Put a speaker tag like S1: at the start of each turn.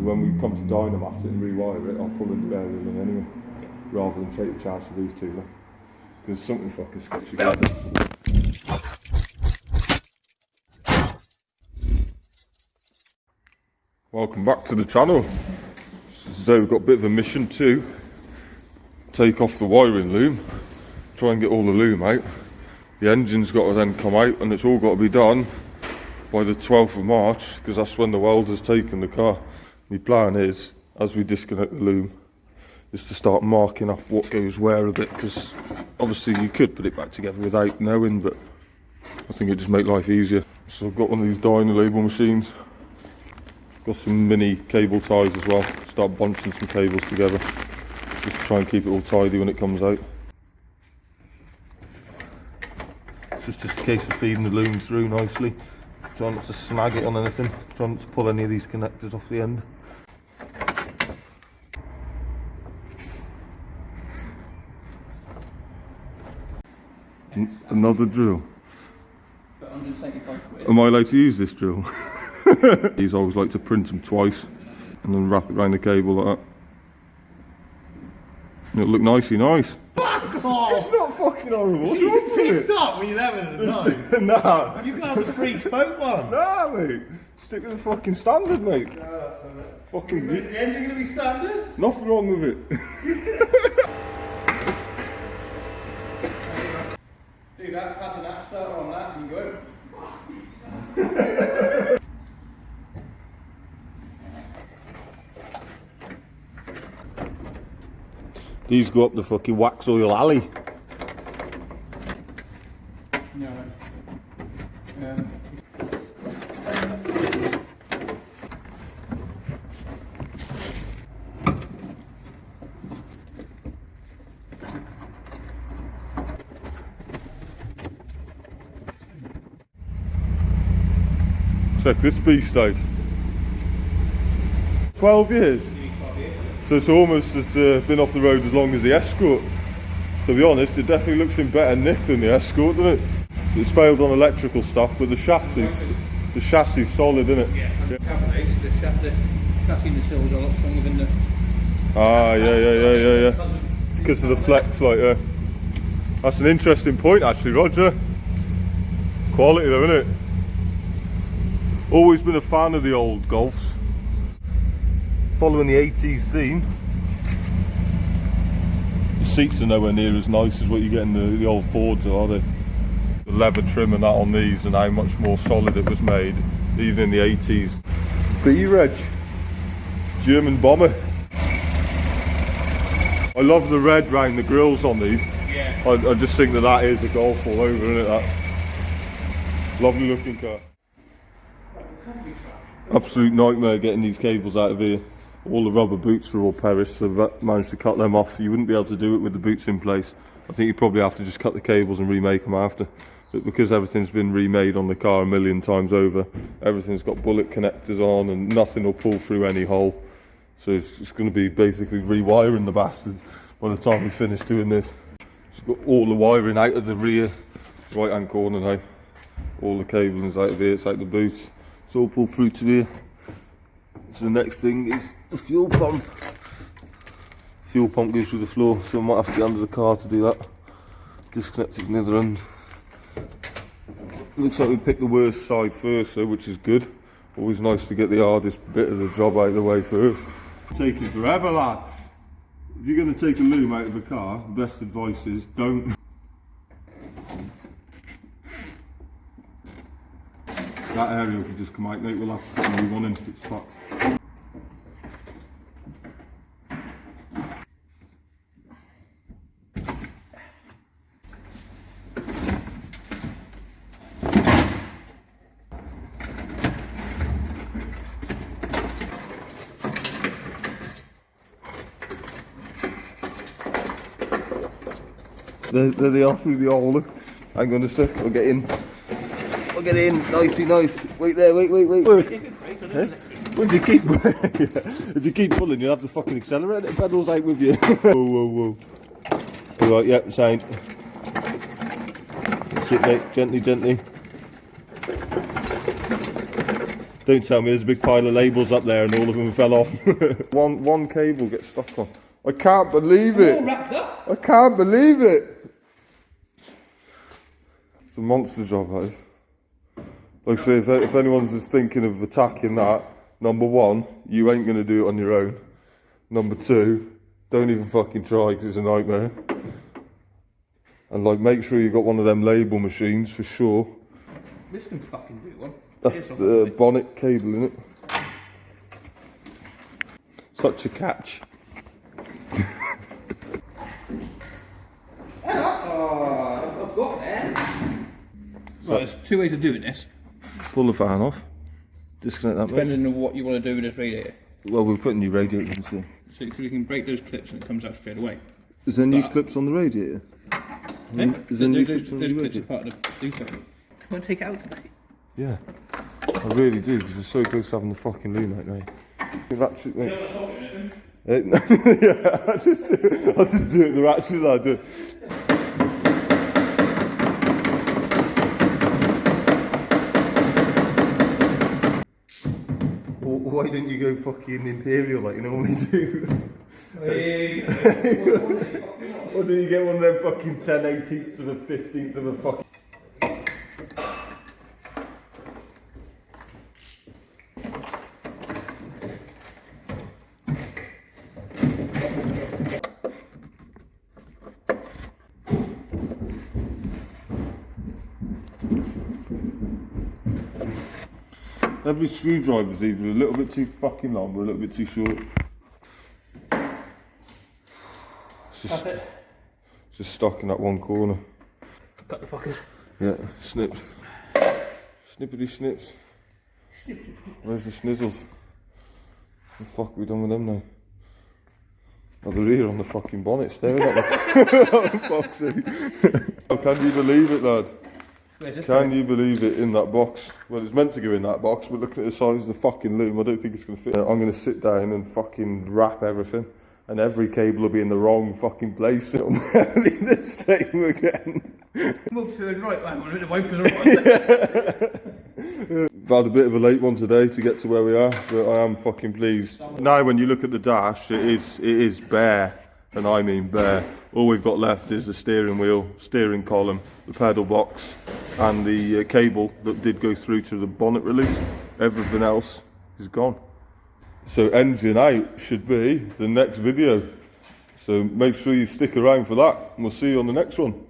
S1: when we come to dynamite it and rewire it, I'll pull in the bearing in anyway, rather than take the chance of these two, because something fucking sketchy going on. Welcome back to the channel. Today we've got a bit of a mission to take off the wiring loom, try and get all the loom out. The engine's got to then come out, and it's all got to be done by the 12th of March, because that's when the welder's taken the car. My plan is, as we disconnect the loom, is to start marking up what goes where a bit, because obviously you could put it back together without knowing, but I think it just make life easier. So I've got one of these dyno label machines, got some mini cable ties as well, start bunching some cables together, just to try and keep it all tidy when it comes out. It's just a case of feeding the loom through nicely. Try not to snag it on anything, try not to pull any of these connectors off the end. Another drill. Am I allowed to use this drill? These I always like to print them twice and then wrap it around the cable like that. And it'll look nicey nice.
S2: Fuck off!
S1: It's not fucking horrible. What's wrong with it?
S2: Stop when you're 11 at the time.
S1: Nah.
S2: You can have the free spoke one.
S1: Nah, mate. Stick with the fucking standard, mate.
S2: No, that's all right.
S1: Fucking
S2: Is the engine going to be standard?
S1: nothing wrong with it.
S3: Do that, pattern that, start on that, and go.
S1: These go up the fucking wax oil alley.
S3: No.
S1: Check this beast out. 12 years. So it's almost as been off the road as long as the Escort. To be honest, it definitely looks in better nick than the Escort, doesn't it? So it's failed on electrical stuff, but the chassis's solid, isn't it?
S3: Yeah. The chassis and the sills are a lot stronger than the...
S1: Ah, yeah. It's because of the flex, like, that's an interesting point, actually, Roger. Quality, though, isn't it? Always been a fan of the old Golfs. Following the 80s theme. The seats are nowhere near as nice as what you get in the old Fords, are they? The leather trim and that on these, and how much more solid it was made, even in the 80s. B-Reg, German bomber. I love the red round the grills on these.
S3: Yeah.
S1: I just think that is a Golf all over, isn't it? That lovely looking car. Absolute nightmare getting these cables out of here. All the rubber boots are all perished, so I've managed to cut them off. You wouldn't be able to do it with the boots in place. I think you probably have to just cut the cables and remake them after. But because everything's been remade on the car a million times over, everything's got bullet connectors on and nothing will pull through any hole. So it's going to be basically rewiring the bastard by the time we finish doing this. It's got all the wiring out of the rear right hand corner now. All the cabling's out of here, it's out the boots. It's all pulled through to here. So the next thing is the fuel pump. Fuel pump goes through the floor, so I might have to get under the car to do that. Disconnect it from the other end. Looks like we picked the worst side first though, which is good. Always nice to get the hardest bit of the job out of the way first. Taking forever, lad. If you're going to take a loom out of a car, the best advice is don't. That area could just come out, mate. We'll have to put a new one in. It's fucked. There they are through the hole. Look. Hang on a sec. I'll get in. I'll get in. Nicey nice. Wait there. Wait. If you keep, if you keep pulling, you'll have the fucking accelerator pedals out with you. Whoa. All right. Yep. Sound. Sit mate. Gently. Don't tell me there's a big pile of labels up there and all of them fell off. one cable gets stuck on. I can't believe it.
S3: All wrapped up.
S1: I can't believe it. It's a monster job, that is. Like I say, if anyone's just thinking of attacking that, number one, you ain't going to do it on your own. Number two, don't even fucking try because it's a nightmare. And like, make sure you got one of them label machines for sure.
S3: This can fucking do one.
S1: That's the bonnet cable, isn't it? Such a catch.
S3: Oh, I've got there. Right, there's two ways of doing this.
S1: Pull the fan off. Disconnect that bit.
S3: Depending on what you want to do with this radiator.
S1: Well, we're putting new radiator in, see.
S3: So you can break those clips and it comes out straight away.
S1: Is there new clips on the radiator?
S3: Eh?
S1: Is there new
S3: Those
S1: clips on the
S3: clips are
S1: radiator?
S3: part of the defect. You want to take it out today?
S1: Yeah. I really do, because we're so close to having the fucking Loom right now. Ratchet, mate.
S3: You don't want to solder anything?
S1: Yeah, I'll just do it the ratchet I do. Why didn't you go fucking Imperial like you normally do? Or did you get one of them fucking 10/18ths of a 15th of a fucking... Every screwdriver's either a little bit too fucking long or a little bit too short. It's just stuck in that one corner.
S3: Cut the fuckers.
S1: Yeah, snips. Snippity snips. Where's the snizzles? What the fuck are we done with them now? Oh, they're here on the fucking bonnet staring at me. Oh, fuck's sake. Oh, can you believe it, lad?
S3: Where's this
S1: Can you believe it, in that box? Well, it's meant to go in that box, but looking at the size of the fucking Loom, I don't think it's going to fit. I'm going to sit down and fucking wrap everything, and every cable will be in the wrong fucking place. It'll never be the same again.
S3: Move to the right one, the wipers are right.
S1: I've had a bit of a late one today to get to where we are, but I am fucking pleased. Now when you look at the dash, it is bare, and I mean bare. All we've got left is the steering wheel, steering column, the pedal box, and the cable that did go through to the bonnet release. Everything else is gone. So engine out should be the next video. So make sure you stick around for that, and we'll see you on the next one.